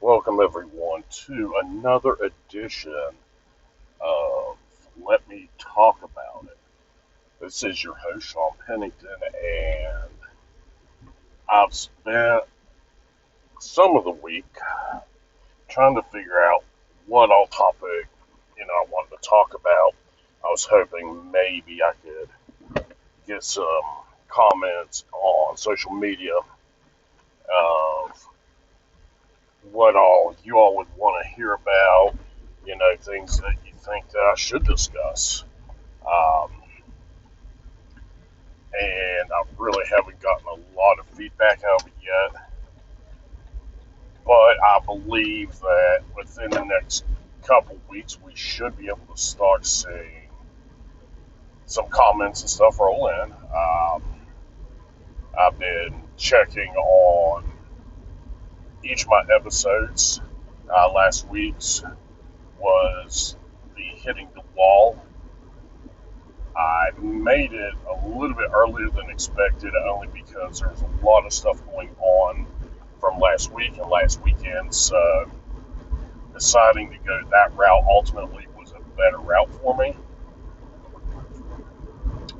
Welcome, everyone, to another edition of Let Me Talk About It. This is your host, Sean Pennington, and I've spent some of the week trying to figure out what all topic I wanted to talk about. I was hoping maybe I could get some comments on social media of what all you all would want to hear about, things that you think that I should discuss. Um, and I really haven't gotten a lot of feedback out of it yet. But I believe that within the next couple weeks, we should be able to start seeing some comments and stuff roll in. I've been checking on each of my episodes. Last week's was the Hitting the Wall. I made it a little bit earlier than expected, only because there was a lot of stuff going on from last week and last weekend. So deciding to go that route ultimately was a better route for me.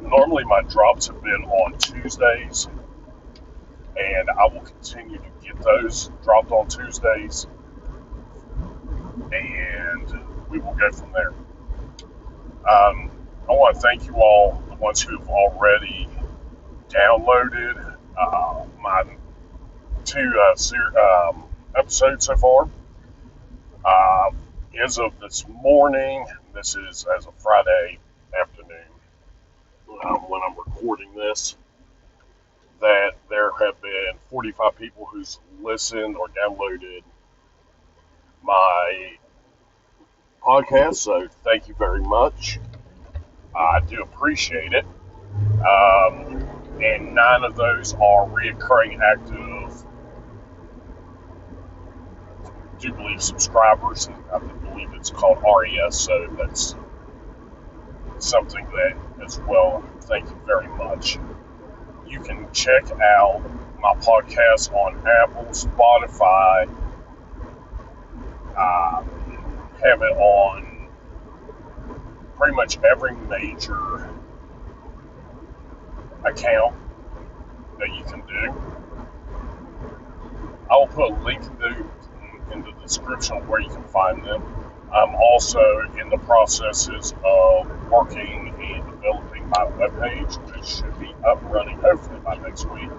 Normally my drops have been on Tuesdays, and I will continue to get those dropped on Tuesdays, and we will go from there. I want to thank you all, the ones who have already downloaded my two episodes so far. As of this morning, this is as of Friday afternoon when I'm recording this, that there have been 45 people who's listened or downloaded my podcast, so thank you very much. I do appreciate it. And 9 of those are reoccurring active, I do believe, subscribers. I believe it's called RES, so that's something that as well. Thank you very much. You can check out my podcast on Apple, Spotify, have it on pretty much every major account that you can do. I will put a link in the description of where you can find them. I'm also in the processes of working and developing my webpage, which should be up and running hopefully by next week.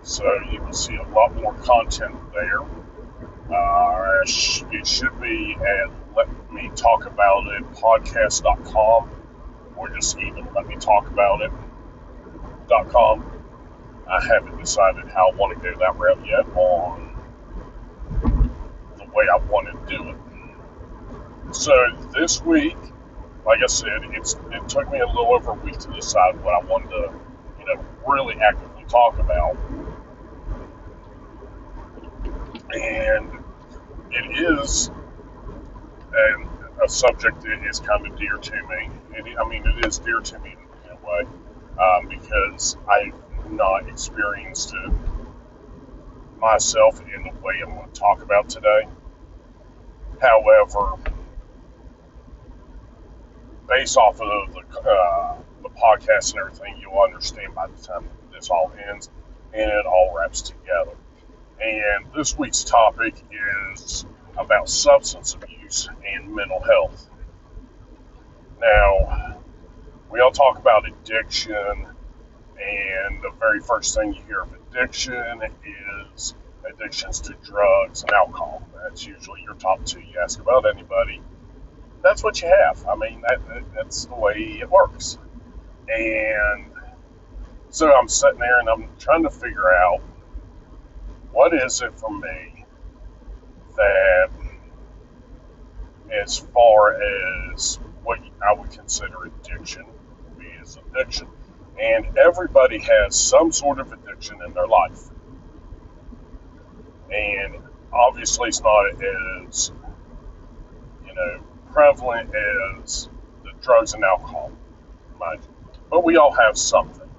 So you will see a lot more content there. It should be at letmetalkaboutitpodcast.com, or just even letmetalkabout.it.com. I haven't decided how I want to go that route yet on the way I want to do it. So this week, like I said, it took me a little over a week to decide what I wanted to, really actively talk about. And it is a subject that is kind of dear to me. It is dear to me in a way, because I've not experienced it myself in the way I'm going to talk about today. However, based off of the podcast and everything, you'll understand by the time this all ends and it all wraps together. And this week's topic is about substance abuse and mental health. Now, we all talk about addiction, and the very first thing you hear of addiction is addictions to drugs and alcohol. That's usually your top 2 you ask about anybody. That's what you have. That's the way it works. And so I'm sitting there and I'm trying to figure out, what is it for me that, as far as what I would consider addiction, is addiction. And everybody has some sort of addiction in their life. And obviously it's not as, prevalent as the drugs and alcohol, mind you. But we all have something.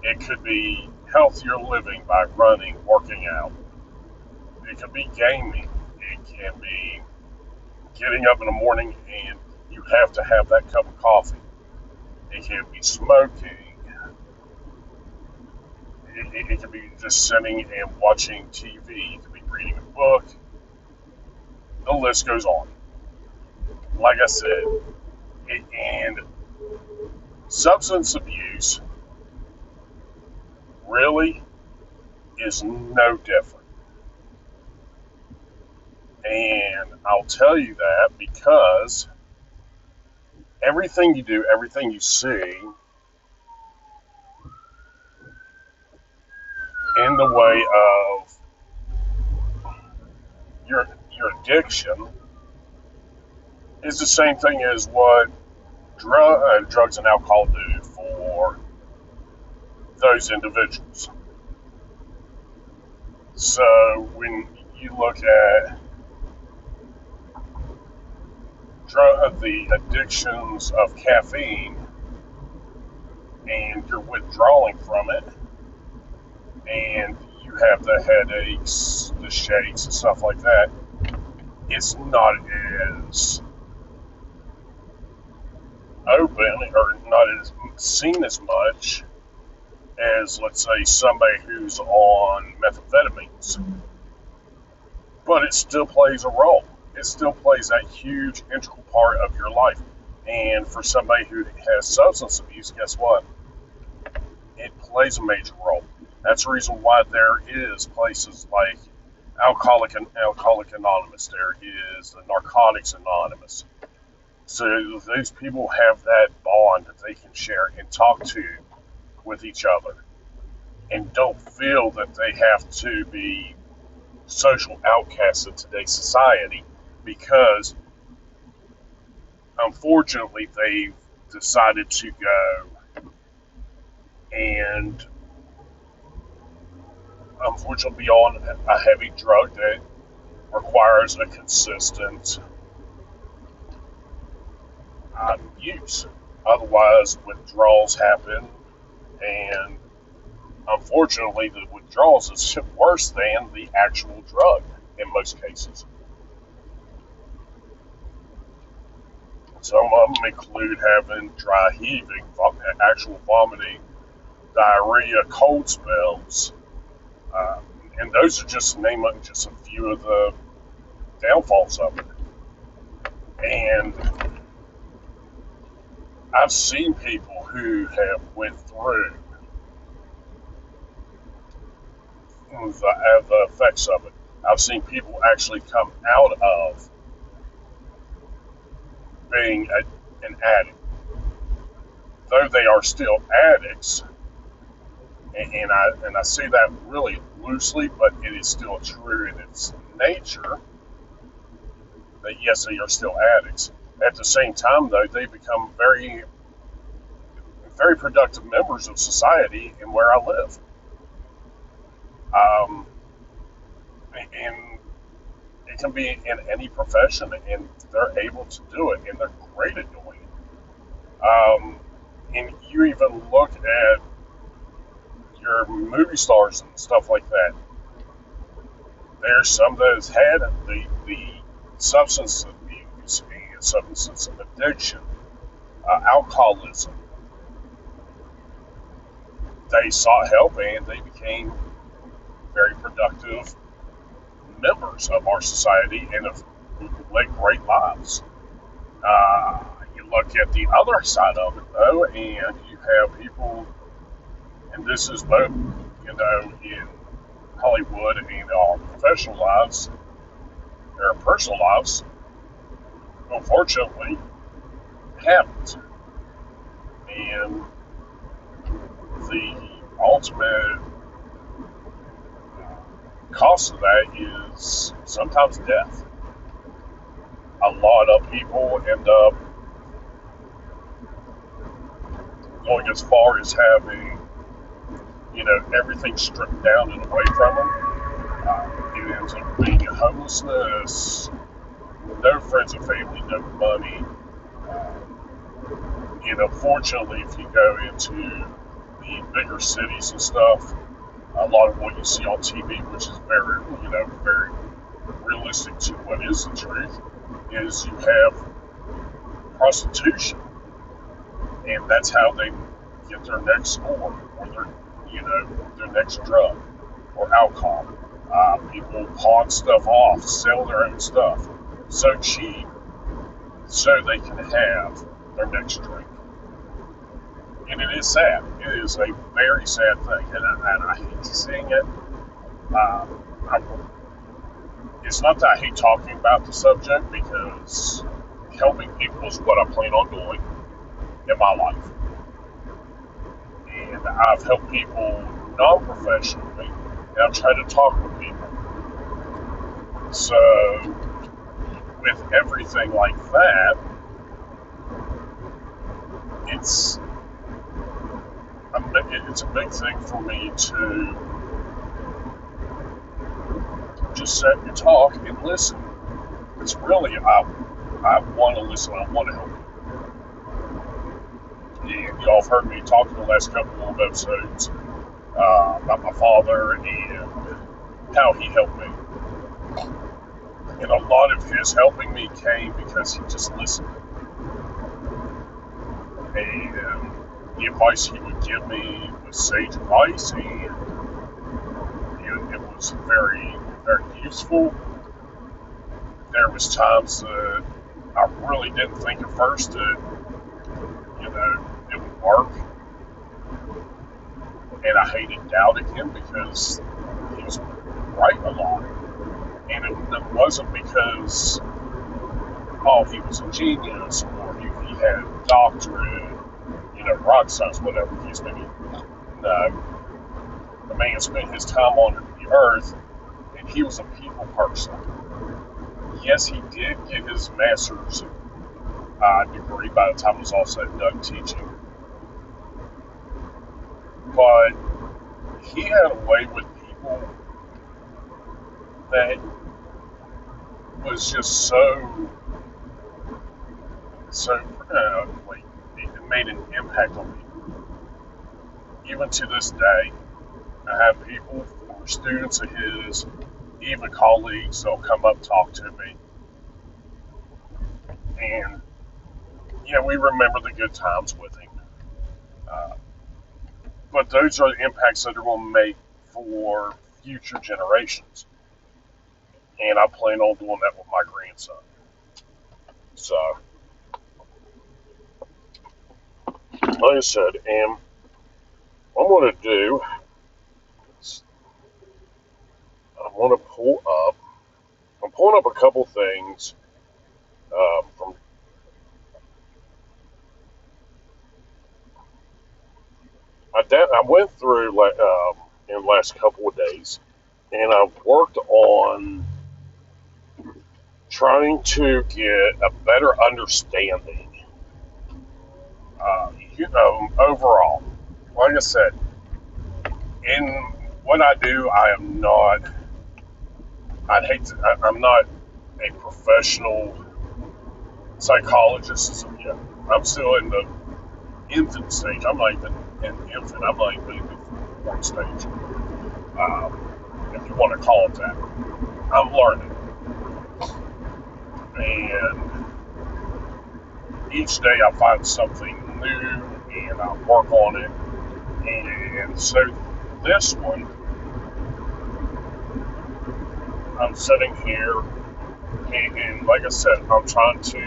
It could be healthier living by running, working out. It can be gaming. It can be getting up in the morning and you have to have that cup of coffee. It can be smoking. It can be just sitting and watching TV. It can be reading a book. The list goes on. Like I said, and substance abuse really is no different. And I'll tell you that because everything you do, everything you see, in the way of your addiction is the same thing as what drugs and alcohol do for those individuals. So when you look at the addictions of caffeine and you're withdrawing from it, and you have the headaches, the shakes, and stuff like that, it's not as open or not as seen as much as, let's say, somebody who's on methamphetamines. But it still plays a role. It still plays that huge integral part of your life. And for somebody who has substance abuse, guess what? It plays a major role. That's the reason why there is places like Alcoholic Anonymous. There is the Narcotics Anonymous. So those people have that bond that they can share and talk to with each other and don't feel that they have to be social outcasts in today's society because unfortunately they've decided to go and unfortunately be on a heavy drug that requires a consistent use. Otherwise, withdrawals happen, and unfortunately, the withdrawals is worse than the actual drug in most cases. Some of them include having dry heaving, actual vomiting, diarrhea, cold spells, and those are just name just a few of the downfalls of it. And I've seen people who have went through the effects of it. I've seen people actually come out of being an addict, though they are still addicts. And I say that really loosely, but it is still true in its nature that yes, they are still addicts. At the same time, though, they become very, very productive members of society in where I live. And it can be in any profession, and they're able to do it, and they're great at doing it. And you even look at your movie stars and stuff like that. There's some that has had the substance abuse and substance addiction, alcoholism. They sought help and they became very productive members of our society and have led great lives. You look at the other side of it, though, and you have people, and this is both, in Hollywood and in our professional lives, their personal lives, unfortunately, haven't. And the ultimate cost of that is sometimes death. A lot of people end up going as far as having, everything stripped down and away from them. It ends up being homelessness, no friends and family, no money. Unfortunately, if you go into the bigger cities and stuff, a lot of what you see on TV, which is very, very realistic to what is the truth, is you have prostitution, and that's how they get their next score or their next drug or alcohol. People pawn stuff off, sell their own stuff so cheap so they can have their next drink. And it is sad. It is a very sad thing, and I hate seeing it. It's not that I hate talking about the subject, because helping people is what I plan on doing in my life. And I've helped people non-professionally, and I've tried to talk with people. So, with everything like that, it's a big thing for me to just sit and talk and listen. It's really, I want to listen, I want to help you. And y'all have heard me talk in the last couple of episodes about my father and how he helped me. And a lot of his helping me came because he just listened. And the advice he would give me was sage advice, and it was very, very useful. There was times that I really didn't think at first that, it would work. And I hated doubting him because he was right a lot. And it wasn't because, he was a genius, or he had a doctorate, rock science, whatever the case may be. No, the man spent his time on the earth, and he was a people person. Yes, he did get his master's degree by the time it was all said and done teaching. But he had a way with people that was just so it made an impact on people. Even to this day, I have people, former students of his, even colleagues, they'll come up and talk to me. And, we remember the good times with him. But those are the impacts that are going to make for future generations. And I plan on doing that with my grandson. So, like I said, and what I'm going to do is I'm pulling up a couple things from I went through in the last couple of days, and I've worked on trying to get a better understanding, overall. Like I said, in what I do, I'm not a professional psychologist. I'm still in the infant stage. I'm not even an infant. I'm not even in the form stage, if you want to call it that. I'm learning. And each day I find something new, and I work on it. And so this one, I'm sitting here, and like I said, I'm trying to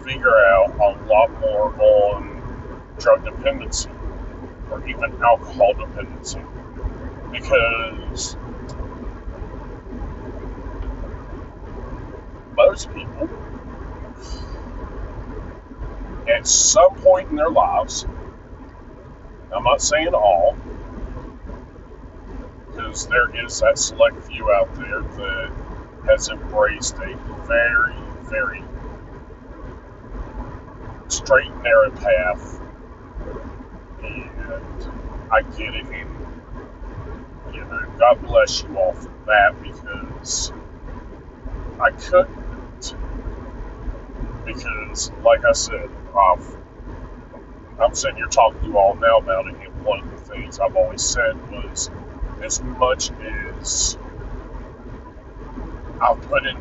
figure out a lot more on drug dependency, or even alcohol dependency, because most people, at some point in their lives, I'm not saying all, because there is that select few out there that has embraced a very, very straight and narrow path, and I get it, and God bless you all for that, because I couldn't, because like I said, I'm sitting here talking to you all now about it, and one of the things I've always said was, as much as I put in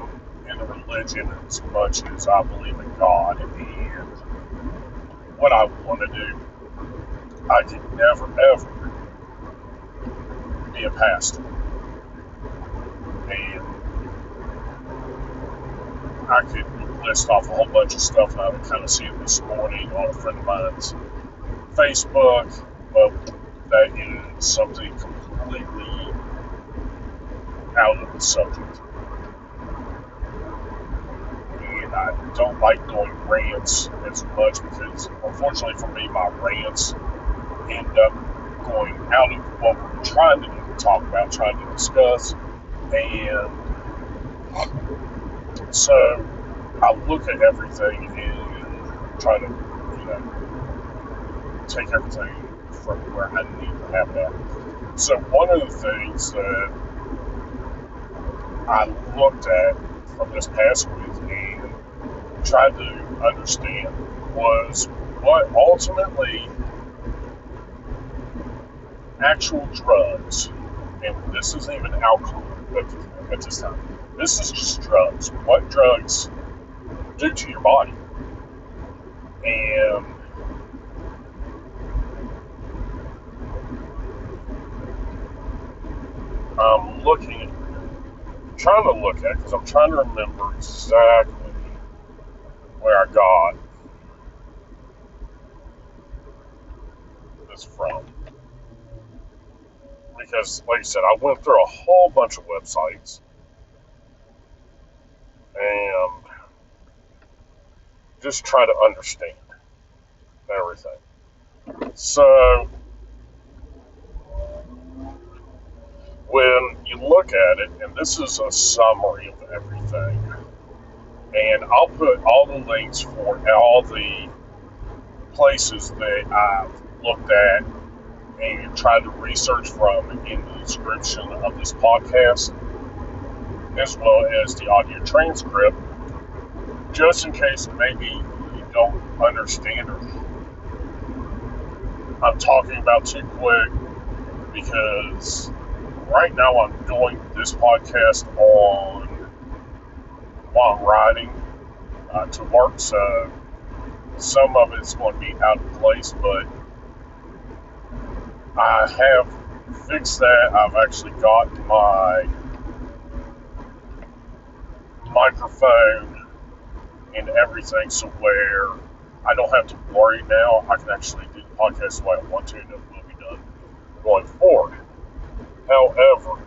a religion, as much as I believe in God and what I want to do, I could never ever be a pastor. And I could list off a whole bunch of stuff, and I would kind of see it this morning on a friend of mine's Facebook, but that is something completely out of the subject. And I don't like doing rants as much because, unfortunately for me, my rants end up going out of what we're trying to talk about, trying to discuss. And so I look at everything and try to, take everything from where I need to have that. So one of the things that I looked at from this past week and tried to understand was what ultimately actual drugs, and this isn't even alcohol at this time, this is just drugs, what drugs do to your body. And I'm trying to look at, because I'm trying to remember exactly where I got this from. Because, like I said, I went through a whole bunch of websites and just try to understand everything. So, when you look at it, and this is a summary of everything, and I'll put all the links for all the places that I've looked at and tried to research from in the description of this podcast, as well as the audio transcript, just in case maybe you don't understand or I'm talking about too quick, because right now I'm doing this podcast while I'm riding to work, so some of it's going to be out of place, but I have fixed that. I've actually got my microphone and everything, so where I don't have to worry now. I can actually do the podcast the way I want to, and it will be done going forward. However,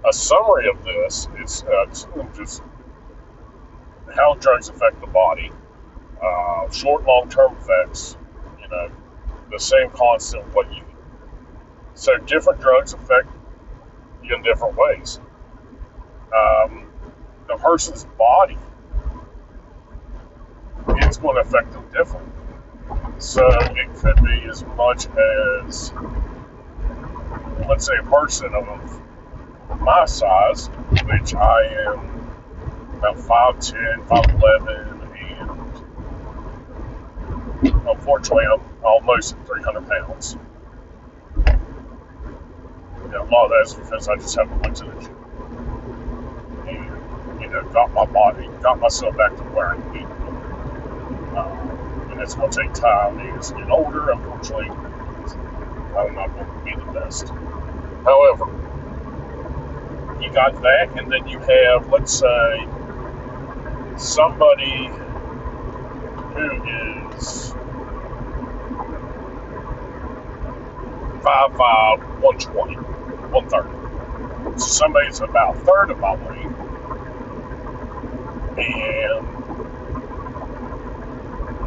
a summary of this is just how drugs affect the body, short, long-term effects, the same constant, so different drugs affect you in different ways. The person's body, it's going to affect them differently. So it could be as much as, let's say, a person of my size, which I am about 5'10", 5'11", and unfortunately I'm almost 300 pounds. A lot of that is because I just haven't went to the gym and, got myself back to where I need to be. And it's going to take time. As I get older, unfortunately, I'm not going to be the best. However, you got that, and then you have, let's say, somebody who is 5'5", 120, 130. So somebody's about a third of my weight, and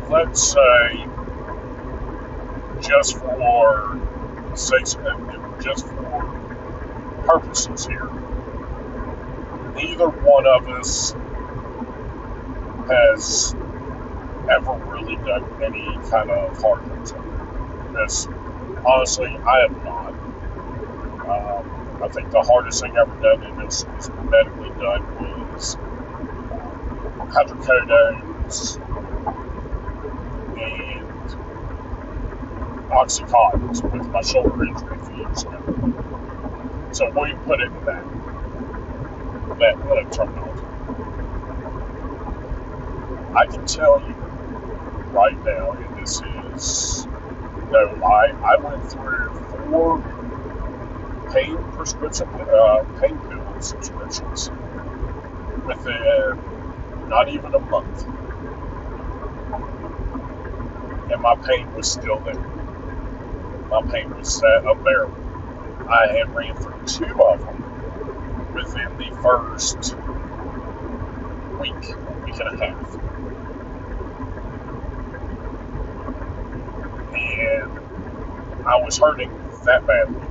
let's say, just for purposes here, neither one of us has ever really done any kind of hard lifting. Because honestly, I have not. I think the hardest thing I've ever done, and this was medically done, was hydrocodones and Oxycontins with my shoulder injury a few years ago. So we put it in that terminology. I can tell you right now, and this is no lie, I went through 4 pain pill subscriptions within not even a month, and my pain was still there. My pain was unbearable. I had ran through 2 of them within the first week and a half, and I was hurting that badly.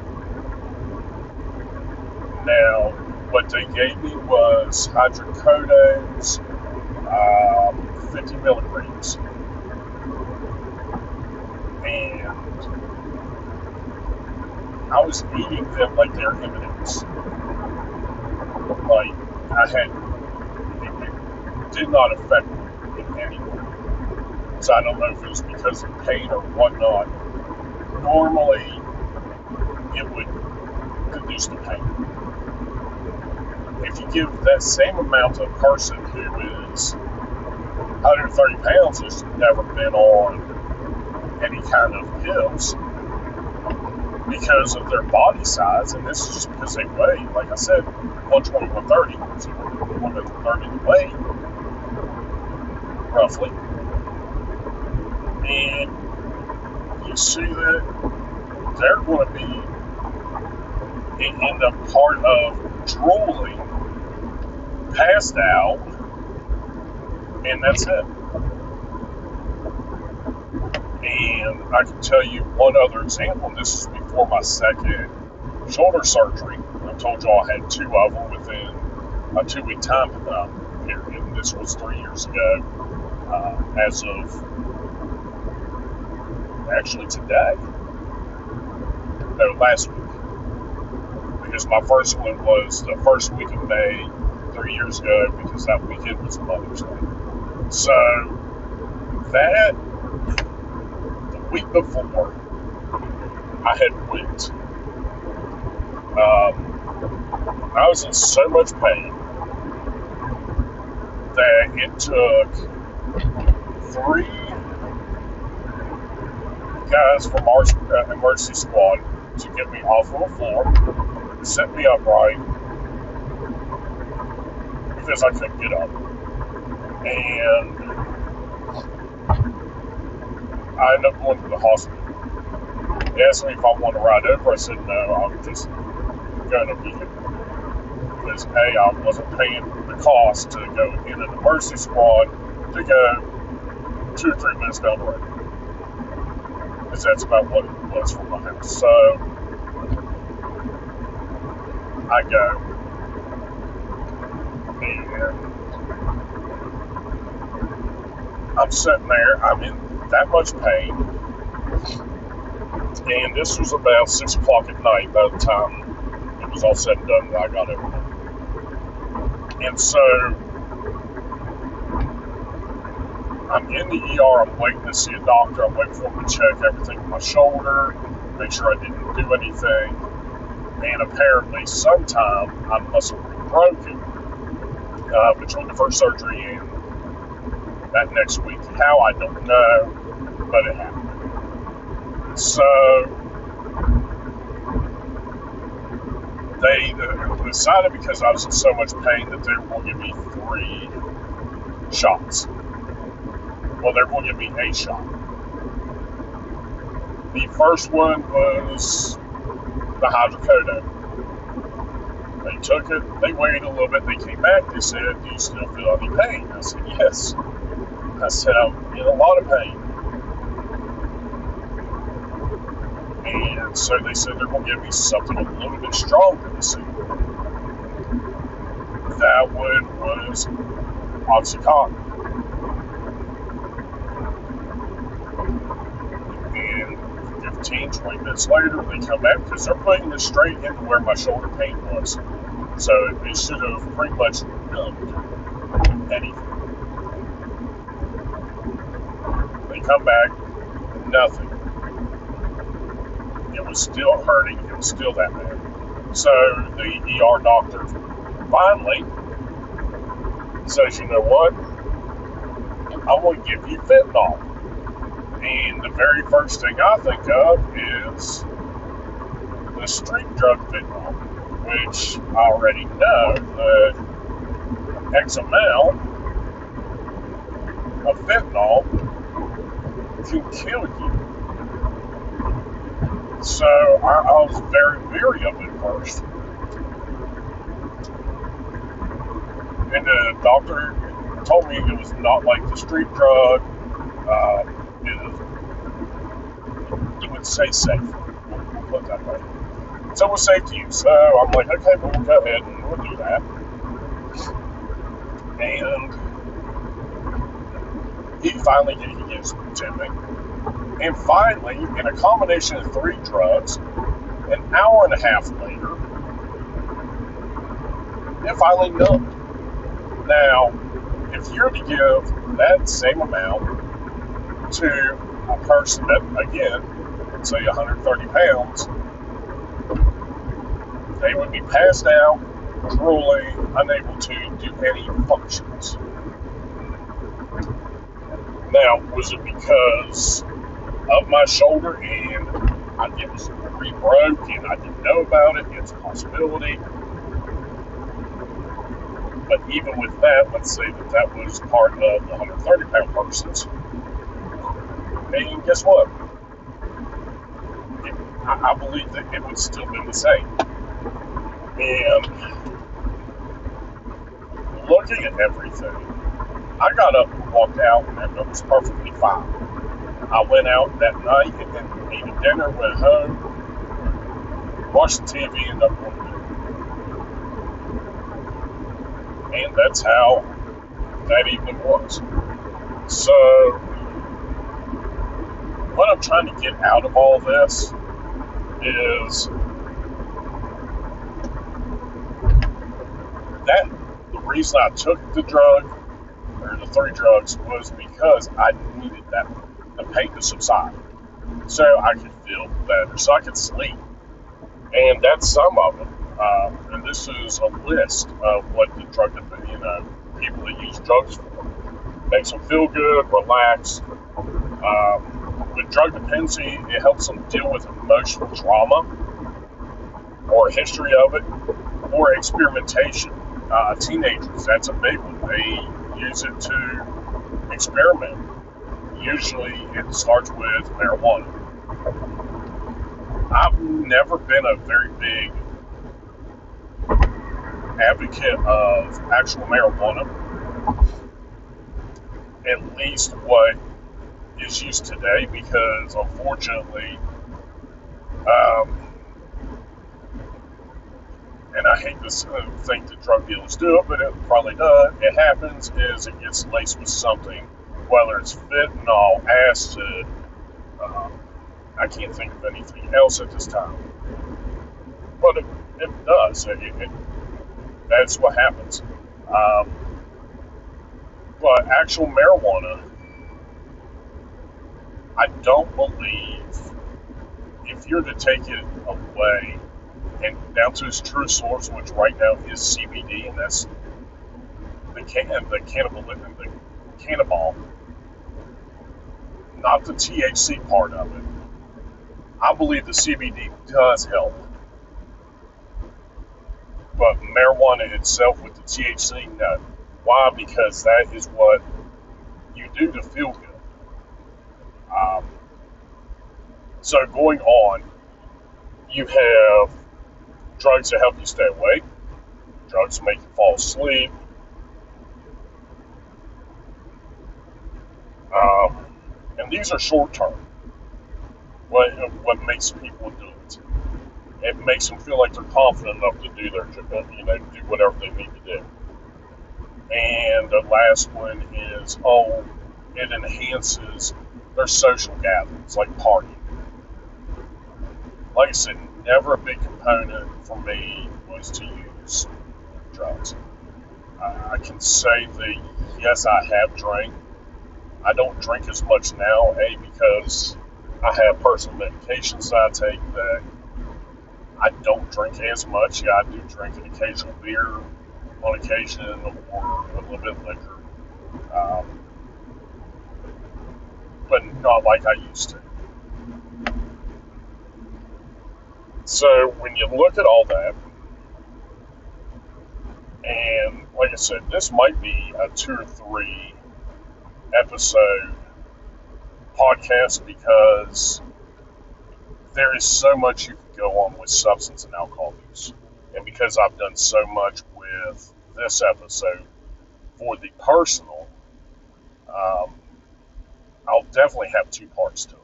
Now, what they gave me was hydrocodones, 50 milligrams, and I was eating them like they're M&Ms. Like, it did not affect me in any way. So I don't know if it was because of pain or whatnot. Normally, it would reduce the pain. If you give that same amount to a person who is 130 pounds, who's never been on any kind of pills because of their body size, and this is just because they weigh, like I said, 120, 130, so 130 to weigh, roughly. And you see that they're going to end up part of drooling, passed out, and that's it. And I can tell you one other example, and this is before my second shoulder surgery. I told you I had 2 of them within a 2-week time period, and this was 3 years ago, as of actually today, no, last week, because my first one was the first week of May 3 years ago, because that weekend was Mother's Day. So that, the week before, I had went. I was in so much pain that it took 3 guys from our emergency squad to get me off of the floor, set me upright, because I couldn't get up. And I ended up going to the hospital. They asked me if I wanted to ride over. I said no, I'm just going to be here. Because A, I wasn't paying the cost to go in an emergency squad to go 2 or 3 minutes down the road. Because that's about what it was from my house. So I go, and I'm sitting there, I'm in that much pain, and this was about 6 o'clock at night by the time it was all said and done that I got over there. And so I'm in the ER, I'm waiting to see a doctor, I'm waiting for him to check everything on my shoulder, make sure I didn't do anything, and apparently sometime I must have been broken between the first surgery and that next week. How, I don't know, but it happened. So they decided, because I was in so much pain, that they were going to give me 3 shots. Well, they're going to give me a shot. The first one was the hydrocodone. They took it, they waited a little bit, they came back, they said, do you still feel any pain? I said, yes. I said, I'm in a lot of pain. And so they said they're going to give me something a little bit stronger to see. That one was Oxycontin. And 15, 20 minutes later, they come back, because they're putting this straight into where my shoulder pain was. So it should have pretty much numbed anything. They come back, nothing. It was still hurting, it was still that bad. So the ER doctor finally says, you know what? I'm going to give you fentanyl. And the very first thing I think of is the street drug fentanyl, which I already know that X amount of fentanyl can kill you. So I was very weary of it at first. And the doctor told me it was not like the street drug. He would say safe. We'll put it that way. So it was safe to use. So I'm like, okay, well, we'll go ahead and we'll do that. And he finally gives it to me. And finally, in a combination of 3 drugs, an hour and a half later, it finally numbed. Now, if you're to give that same amount to a person that, again, let's say 130 pounds, they would be passed out, drooling, unable to do any functions. Now, was it because of my shoulder and it was re-broke and I didn't know about it? It's a possibility. But even with that, let's say that was part of the 130-pound person's. And guess what? I believe that it would still be the same. And looking at everything, I got up and walked out, and it was perfectly fine. I went out that night and then ate dinner, went home, watched the TV, and up going to bed. And that's how that evening was. So, what I'm trying to get out of all this is that the reason I took the drug, or the 3 drugs, was because I needed the pain to subside. So I could feel better, so I could sleep. And that's some of it. And this is a list of what the drug, people that use drugs for. Makes them feel good, relax. With drug dependency, it helps them deal with emotional trauma or a history of it, or experimentation. Teenagers, that's a big one. They use it to experiment. Usually it starts with marijuana. I've never been a very big advocate of actual marijuana, at least what is used today, because unfortunately, and I hate to think that drug dealers do it, but it probably does. It happens is it gets laced with something, whether it's fentanyl, acid. I can't think of anything else at this time, but it does. That's what happens. But actual marijuana, I don't believe, if you're to take it away and down to its true source, which right now is CBD, and that's the cannabis, not the THC part of it. I believe the CBD does help, but marijuana itself with the THC, no. Why? Because that is what you do to feel good. So going on, you have drugs that help you stay awake, drugs that make you fall asleep, and these are short term. What makes people do it? It makes them feel like they're confident enough to do their, do whatever they need to do. And the last one is, it enhances their social gatherings, like partying. Like I said, never a big component for me was to use drugs. I can say that, yes, I have drank. I don't drink as much now, because I have personal medications that I take that I don't drink as much. Yeah, I do drink an occasional beer on occasion or a little bit of liquor, um, but not like I used to. So when you look at all that, and like I said, this might be a 2 or 3 episode podcast because there is so much you can go on with substance and alcohol use. And because I've done so much with this episode for the personal, um, I'll definitely have 2 parts to it.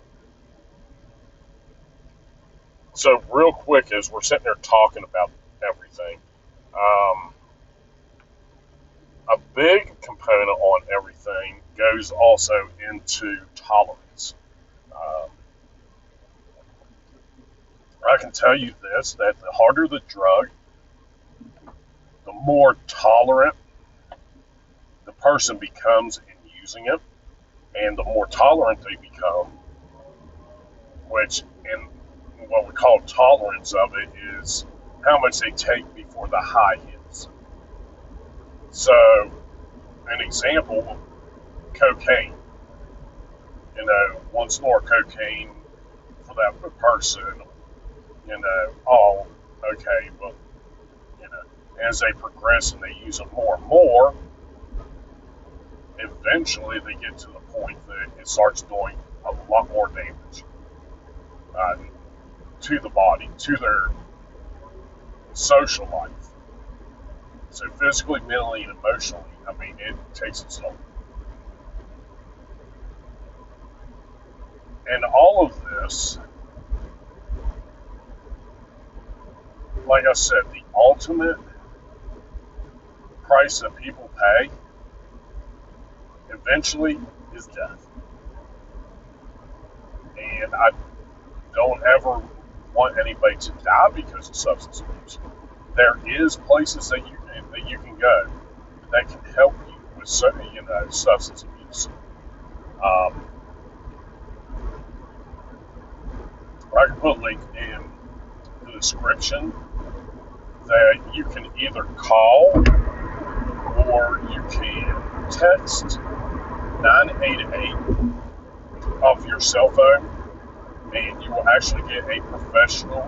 So, real quick, as we're sitting there talking about everything, um, a big component on everything goes also into tolerance. Um, I can tell you this, that the harder the drug, the more tolerant the person becomes in using it, and the more tolerant they become, which in what we call tolerance of it is how much they take before the high hits. So, an example, cocaine. One snort of cocaine for that person, oh, okay, but, as they progress and they use it more and more, eventually they get to the point that it starts doing a lot more damage uh, to the body, to their social life. So physically, mentally, and emotionally, I mean, it takes its toll. And all of this, like I said, the ultimate price that people pay eventually is death. And I don't ever want anybody to die because of substance abuse. There is places that you can go that can help you with substance abuse. I can put a link in the description that you can either call or you can text 988 off your cell phone, and you will actually get a professional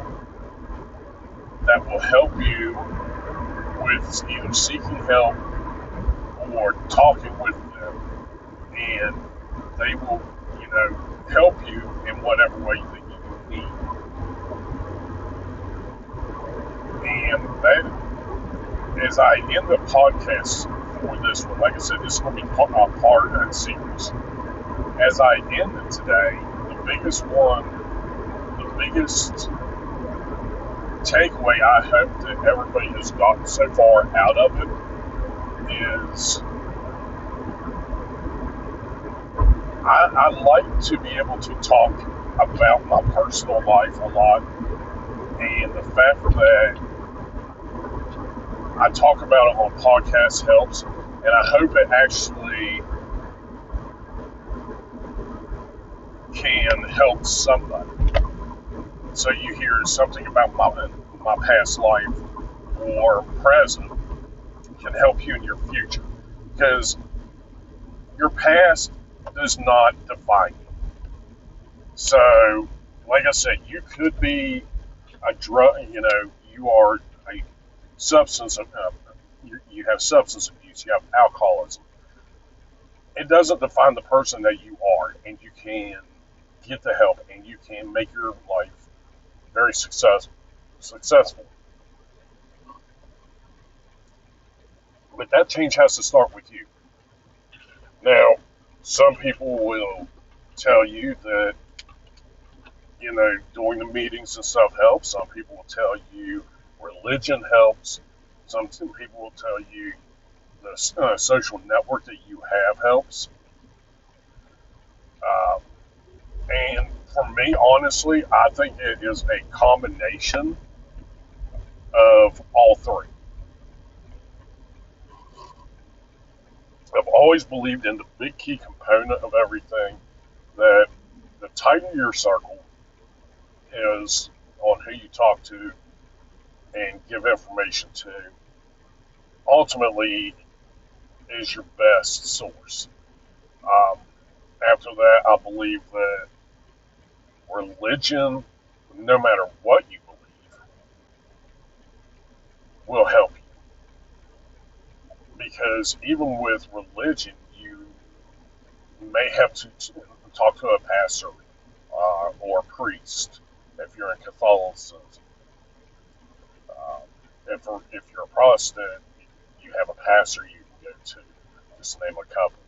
that will help you with either seeking help or talking with them, and they will, help you in whatever way that you need. And that, as I end the podcast for this one, like I said, this is going to be a part and series. As I end it today, the biggest takeaway I hope that everybody has gotten so far out of it is I like to be able to talk about my personal life a lot, and the fact that I talk about it on podcasts helps, and I hope it actually can help somebody. So you hear something about my past life or present can help you in your future, because your past does not define you. So, like I said, you could be a drug, you are a substance, you have substance abuse, you have alcoholism. It doesn't define the person that you are, and you can get the help, and you can make your life very successful. But that change has to start with you. Now, some people will tell you that, doing the meetings and stuff helps. Some people will tell you religion helps. Some people will tell you the social network that you have helps. And for me, honestly, I think it is a combination of all three. I've always believed in the big key component of everything, that the tighter your circle is on who you talk to, give information to ultimately is your best source. Um, After that, I believe that religion, no matter what you believe, will help you. Because even with religion, you may have to talk to a pastor or a priest if you're in Catholicism. Uh, if you're a Protestant, you have a pastor you can go to. Just name a couple.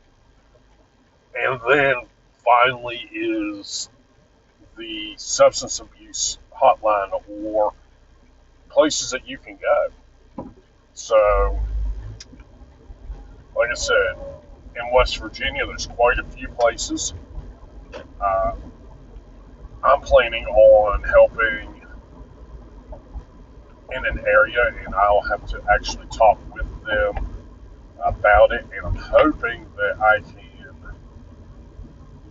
And then finally is the substance abuse hotline or places that you can go. So, like I said, in West Virginia, there's quite a few places. Uh, I'm planning on helping in an area, and I'll have to actually talk with them about it. And I'm hoping that I can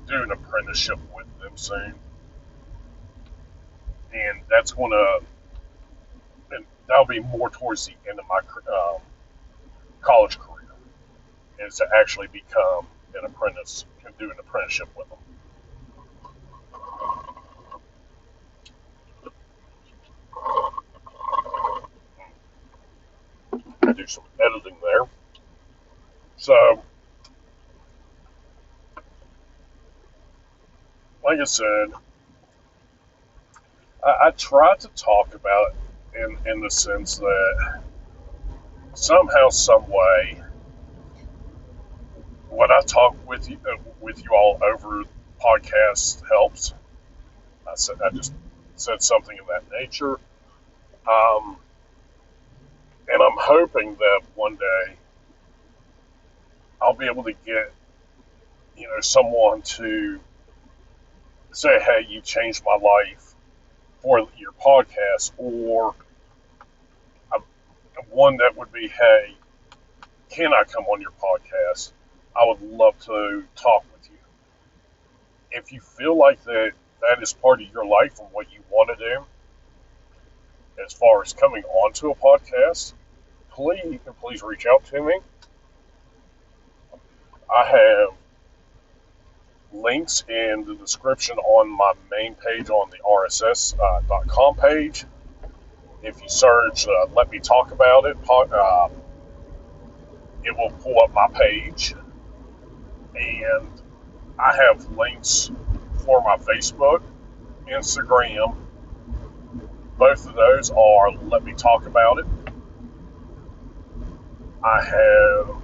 do an apprenticeship with them soon. And that's going to, and that'll be more towards the end of my college career, is to actually become an apprentice and do an apprenticeship with them. I do some editing there. So, like I said, I try to talk about it in the sense that somehow, some way, when I talk with you all over podcasts helps. I just said something of that nature, um, and I'm hoping that one day I'll be able to get someone to say, "Hey, you changed my life for your podcast," or one that would be, "Hey, can I come on your podcast? I would love to talk with you." If you feel like that is part of your life and what you want to do, as far as coming onto a podcast, please reach out to me. I have links in the description on my main page on the RSS.com page. If you search Let Me Talk About It, it will pull up my page. And I have links for my Facebook, Instagram. Both of those are Let Me Talk About It. I have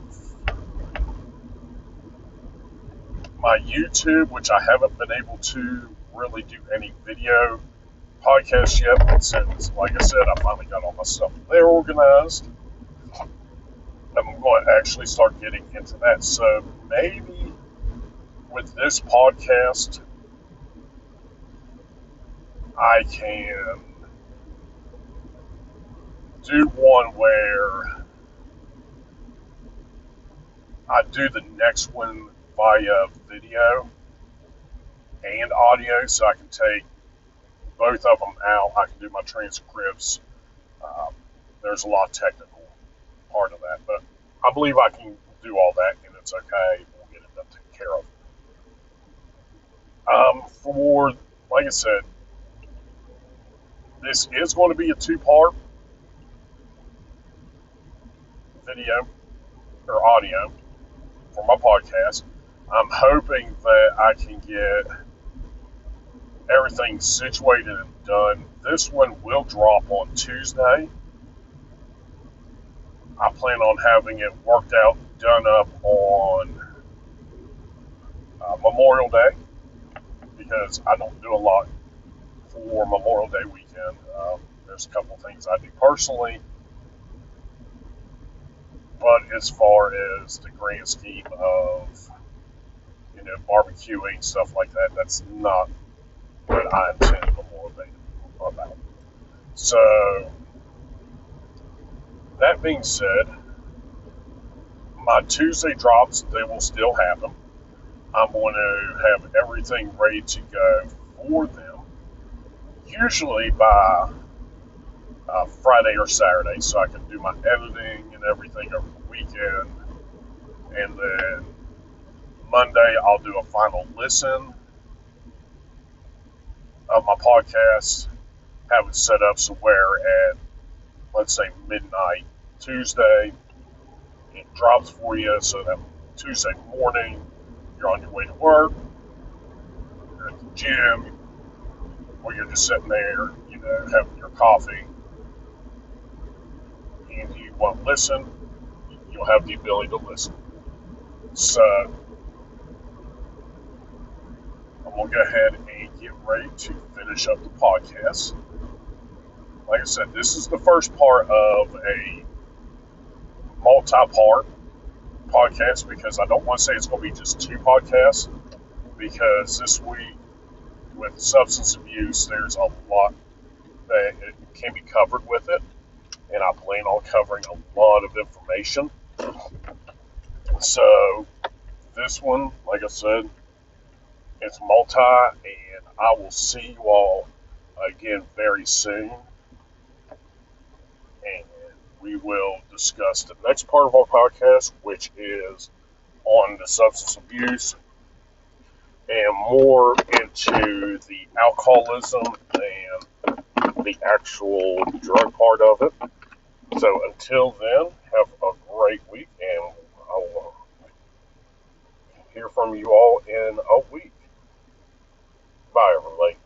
my YouTube, which I haven't been able to really do any video podcasts yet, but since, like I said, I finally got all my stuff there organized, I'm going to actually start getting into that. So maybe with this podcast, I can do one where I do the next one via video and audio, so I can take both of them out. I can do my transcripts. There's a lot of technical part of that, but I believe I can do all that, and it's okay. We'll get it done, taken care of. Like I said, this is going to be a two-part video or audio for my podcast. I'm hoping that I can get everything situated and done. This one will drop on Tuesday. I plan on having it worked out, done up on Memorial Day, because I don't do a lot for Memorial Day weekend. There's a couple things I do personally, but as far as the grand scheme of barbecuing, stuff like that, that's not what I intend Memorial Day to be about. So that being said, my Tuesday drops, they will still happen. I'm going to have everything ready to go for them. Usually by Friday or Saturday, so I can do my editing and everything over the weekend. And then Monday, I'll do a final listen of my podcast, have it set up so where at, let's say, midnight Tuesday, it drops for you so that Tuesday morning, you're on your way to work, you're at the gym, or you're just sitting there, having your coffee, and you want to listen, you'll have the ability to listen. So I'm going to go ahead and get ready to finish up the podcast. Like I said, this is the first part of a multi-part podcast because I don't want to say it's going to be just two podcasts because this week with substance abuse, there's a lot that can be covered with it, and I plan on covering a lot of information. So this one, like I said, it's multi, and I will see you all again very soon. And we will discuss the next part of our podcast, which is on the substance abuse and more into the alcoholism and the actual drug part of it. So until then, have a great week, and I'll hear from you all in a week. Bye, everybody.